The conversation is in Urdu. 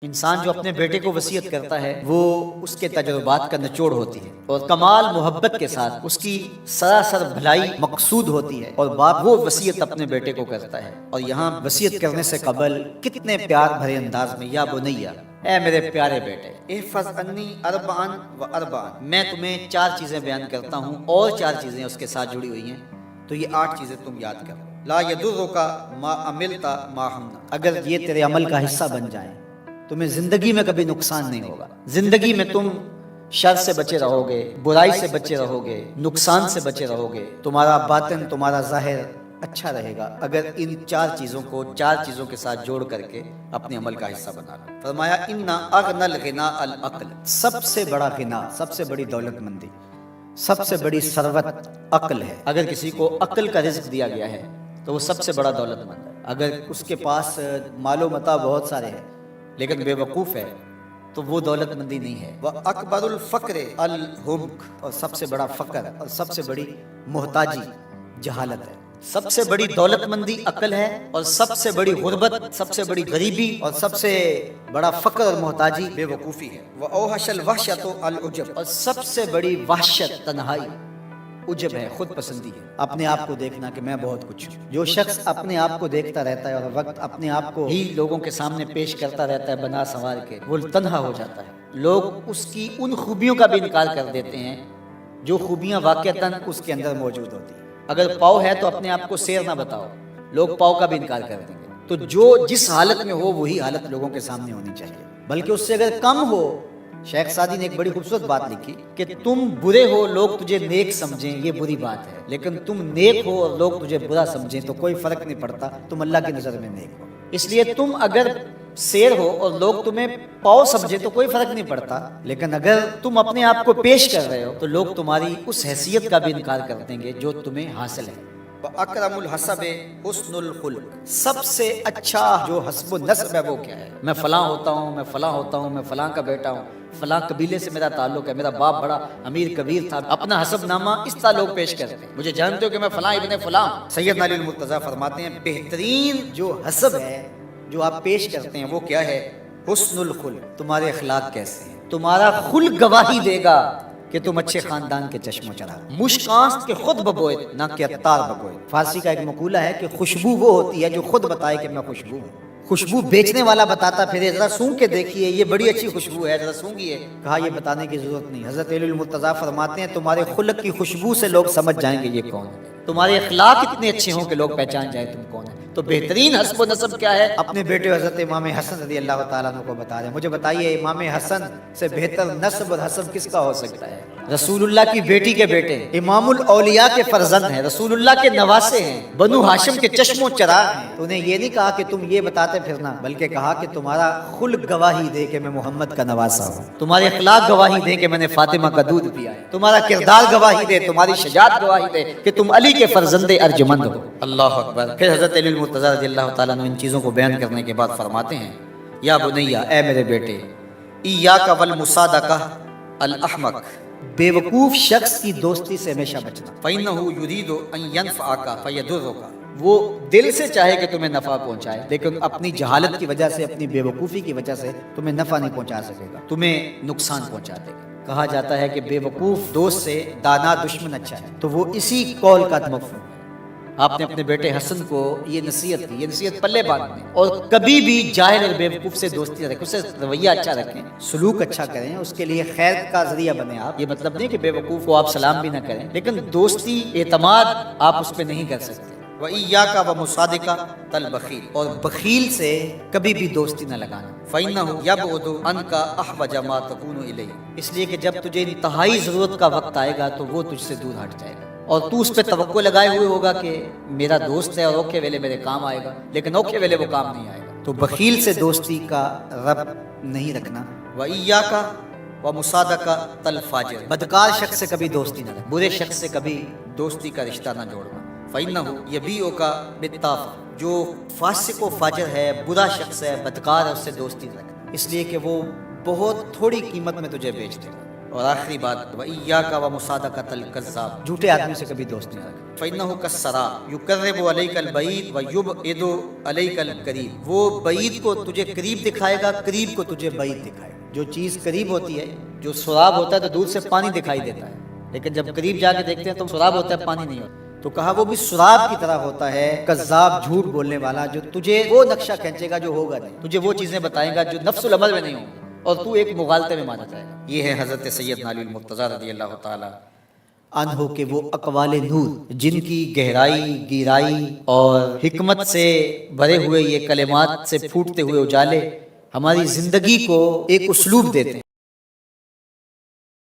انسان جو اپنے بیٹے کو وصیت کرتا ہے وہ اس کے تجربات کا نچوڑ ہوتی ہے اور کمال محبت کے ساتھ اس کی سراسر بھلائی مقصود ہوتی ہے، اور باپ وہ وصیت اپنے بیٹے کو کرتا ہے۔ اور یہاں وصیت کرنے سے قبل کتنے پیار بھرے انداز میں، یا بنیا، اے میرے پیارے بیٹے، احفظ انی اربعا و اربعا، میں تمہیں 4 چیزیں بیان کرتا ہوں اور 4 چیزیں اس کے ساتھ جڑی ہوئی ہیں، تو یہ 8 چیزیں تم یاد کرو۔ لا یضرک ما عملت معہن، اگر یہ تیرے عمل کا حصہ بن جائیں تمہیں زندگی میں کبھی نقصان نہیں ہوگا۔ زندگی میں تم شر سے بچے رہو گے، برائی سے بچے رہو گے، نقصان سے بچے رہو گے، تمہارا باطن، تمہارا ظاہر اچھا رہے گا اگر ان 4 چیزوں کو 4 چیزوں کے ساتھ جوڑ کر کے اپنے عمل کا حصہ بنا لو۔ فرمایا ان اغنى الغناء العقل، سب سے بڑا غنا، سب سے بڑی دولت مندی، سب سے بڑی ثروت عقل ہے۔ اگر کسی کو عقل کا رزق دیا گیا ہے تو وہ سب سے بڑا دولت مند ہے۔ اگر اس کے پاس مال و متاع بہت سارے ہیں لیکن بے وقوف ہے تو وہ دولت مندی نہیں ہے۔ وَأَكْبَرُ الْفَقْرِ الْحُمْقُ، اور سب سے بڑا فقر اور سب سے بڑی محتاجی جہالت ہے۔ سب سے بڑی دولت مندی عقل ہے، اور سب سے بڑی غربت، سب سے بڑی غریبی اور سب سے بڑا فقر اور محتاجی بے وقوفی ہے۔ وَأَوْحَشَ الْوَحْشَةُ الْعُجْبُ، اور سب سے بڑی وحشت تنہائی عجب ہے، خود پسندی ہے، اپنے آپ کو دیکھنا کہ میں بہت کچھ ہوں۔ جو شخص اپنے آپ کو دیکھتا رہتا ہے اور وقت اپنے آپ کو ہی لوگوں کے سامنے پیش کرتا رہتا ہے بنا سنوار کے، وہ تنہا ہو جاتا ہے۔ لوگ اس کی ان خوبیوں کا بھی انکار کر دیتے ہیں جو خوبیاں واقعتاً اس کے اندر موجود ہوتی ہیں۔ اگر پاؤ ہے تو اپنے آپ کو سیر نہ بتاؤ، لوگ پاؤ کا بھی انکار کر دیں گے۔ تو جو جس حالت میں ہو وہی حالت لوگوں کے سامنے ہونی چاہیے، بلکہ اس سے اگر کم ہو۔ شیخ سعدی نے ایک بڑی خوبصورت بات لکھی کہ تم برے ہو لوگ تجھے نیک سمجھیں یہ بری بات ہے، لیکن تم نیک ہو اور لوگ تجھے برا سمجھیں تو کوئی فرق نہیں پڑتا، تم اللہ کی نظر میں نیک ہو۔ اس لیے تم اگر سیر ہو اور لوگ تمہیں پاؤ سمجھیں تو کوئی فرق نہیں پڑتا، لیکن اگر تم اپنے آپ کو پیش کر رہے ہو تو لوگ تمہاری اس حیثیت کا بھی انکار کر دیں گے جو تمہیں حاصل ہے۔ اکرم الحسب حسن الخلق، سب سے اچھا جو حسب و نسب ہے وہ کیا ہے؟ میں فلاں ہوتا ہوں، میں فلاں ہوتا ہوں، میں فلاں کا بیٹا ہوں، فلاں قبیلے سے میرا تعلق ہے، میرا باپ بڑا امیر کبیر تھا۔ اپنا حسب نامہ اس طرح لوگ پیش کرتے ہیں، مجھے جانتے ہو کہ میں فلاں ابن فلاں۔ سیدنا علی المرتضیٰ فرماتے ہیں بہترین جو حسب ہے جو آپ پیش کرتے ہیں وہ کیا ہے؟ حسن الخلق، تمہارے اخلاق کیسے ہیں، تمہارا خلق گواہی دے گا کہ تم اچھے خاندان کے چشم و چراغ۔ مشک آنس کے خود ببوئے نہ کہ عطار ببوئے۔ فارسی کا ایک مقولہ ہے کہ خوشبو وہ ہوتی ہے جو خود بتائے کہ میں خوشبو ہوں۔ خوشبو بیچنے والا بتاتا پھر ذرا سونگھ کے دیکھیے یہ بڑی اچھی خوشبو ہے، ذرا سونگھیے۔ کہا یہ بتانے کی ضرورت نہیں۔ حضرت علی المرتضیٰ فرماتے ہیں تمہارے خلق کی خوشبو سے لوگ سمجھ جائیں گے یہ کون ہے، تمہارے اخلاق اتنے اچھے ہوں کہ لوگ پہچان جائیں تم کون ہے۔ تو بہترین حسب و نسب کیا ہے؟ اپنے بیٹے حضرت امام حسن رضی اللہ تعالیٰ عنہ کو بتا رہے ہیں، مجھے بتائیے امام حسن سے بہتر نسب اور حسب کس کا ہو سکتا ہے؟ رسول اللہ کی بیٹی کے بیٹے، امام الاولیاء کے فرزند ہیں، رسول اللہ کے نواسے ہیں، بنو ہاشم کے چشم و چراغ ہیں۔ تو انہیں یہ نہیں کہا کہ تم یہ بتاتے پھرنا، بلکہ کہا کہ تمہارا خلق گواہی دے کہ میں محمد کا نواسا ہوں، تمہارے اخلاق گواہی دے کہ میں نے فاطمہ کا دودھ پیا ہے، تمہارا کردار گواہی دے، تمہاری شجاعت گواہی دے کہ تم علی کے فرزند ارجمند ہو۔ اللہ اکبر۔ پھر حضرت علی المرتضیٰ رضی اللہ تعالیٰ عنہ ان چیزوں کو بیان کرنے کے بعد فرماتے ہیں یا بنیا، اے میرے بیٹے، ایاک والمصادقہ الاحمق، بے وقوف شخص کی دوستی سے ہمیشہ بچنا۔ فَإِنَّهُ يُرِيدُ أَن يَنْفَعَكَ فَيَضُرُّكَ، وہ دل سے چاہے کہ تمہیں نفع پہنچائے لیکن اپنی جہالت کی وجہ سے، اپنی بے وقوفی کی وجہ سے تمہیں نفع نہیں پہنچا سکے گا، تمہیں نقصان پہنچا دے گا۔ کہا جاتا ہے کہ بے وقوف دوست سے دانا دشمن اچھا ہے، تو وہ اسی قول کا مفہوم ہے۔ آپ نے اپنے بیٹے حسن کو یہ نصیحت کی، یہ نصیحت پلے باندھیں اور کبھی بھی جاہل اور بے وقوف سے دوستی نہ رکھیں، اس سے رویہ اچھا رکھیں، سلوک اچھا کریں، اس کے لیے خیر کا ذریعہ بنیں آپ۔ یہ مطلب نہیں کہ بے وقوف کو آپ سلام بھی نہ کریں، لیکن دوستی، اعتماد آپ اس پہ نہیں کر سکتے۔ وَإِيَّاكَ وَمُصَادِقَةَ الْبَخِيلِ، اور بخیل سے کبھی بھی دوستی نہ لگانا۔ فَإِنَّهُ يَبْعُدُ عَنْكَ أَحْوَجَ مَا تَكُونُ إِلَيْهِ، اس لیے کہ جب تجھے انتہائی ضرورت کا وقت آئے گا تو وہ تجھ سے دور ہٹ جائے گا، اور تو اس پہ توقع لگائے ہوئے ہوگا کہ میرا دوست ہے اور اوکھے ویلے میرے کام آئے گا، لیکن اوکھے ویلے وہ کام نہیں آئے گا۔ تو بخیل سے دوستی کا ربط نہیں رکھنا۔ وَإِيَّاكَ وَمُصَادَقَةَ الْفَاجِرِ، بدکار شخص سے کبھی دوستی نہ رکھنا، برے شخص سے کبھی دوستی کا رشتہ نہ جوڑنا۔ فَإِنَّهُ يَبِيعُكَ بِالطَّاعَةِ، جو فاسق و فاجر ہے، برا شخص ہے، بدکار ہے، اس سے دوستی نہ رکھنا، اس لیے کہ وہ بہت تھوڑی قیمت میں تجھے بیچ دے گا۔ اور آخری بات وَإِيَّاكَ وَمُصَادَقَةَ الْكَذَّابِ، جھوٹے آدمی سے کبھی دوست نہیں رکھنا۔ فَإِنَّهُ كَالسَّرَابِ يُقَرِّبُ عَلَيْكَ الْبَعِيدَ وَيُبْعِدُ عَلَيْكَ الْقَرِيبَ، وہ بعید کو تجھے قریب دکھائے گا، قریب کو تجھے بعید دکھائے گا۔ جو چیز قریب ہوتی ہے، جو سراب ہوتا ہے تو دور سے پانی دکھائی دیتا ہے، لیکن جب قریب جا کے دیکھتے ہیں تو سراب ہوتا ہے، پانی نہیں ہوتا۔ تو کہا وہ بھی سراب کی طرح ہوتا ہے، کذاب جھوٹ بولنے والا، جو تجھے وہ نقشہ کھینچے گا جو ہوگا نہیں، تجھے وہ چیزیں بتائے گا جو نفس العمل میں نہیں ہوں گی، اور تو ایک مغالطے میں مانا جائے گا۔ یہ ہے حضرت سیدنا علی المرتضیٰ رضی اللہ تعالی عنہ کے وہ اقوال نور، جن کی گہرائی، گہرائی اور حکمت سے بھرے ہوئے یہ کلمات سے پھوٹتے ہوئے اجالے ہماری زندگی کو ایک اسلوب دیتے ہیں۔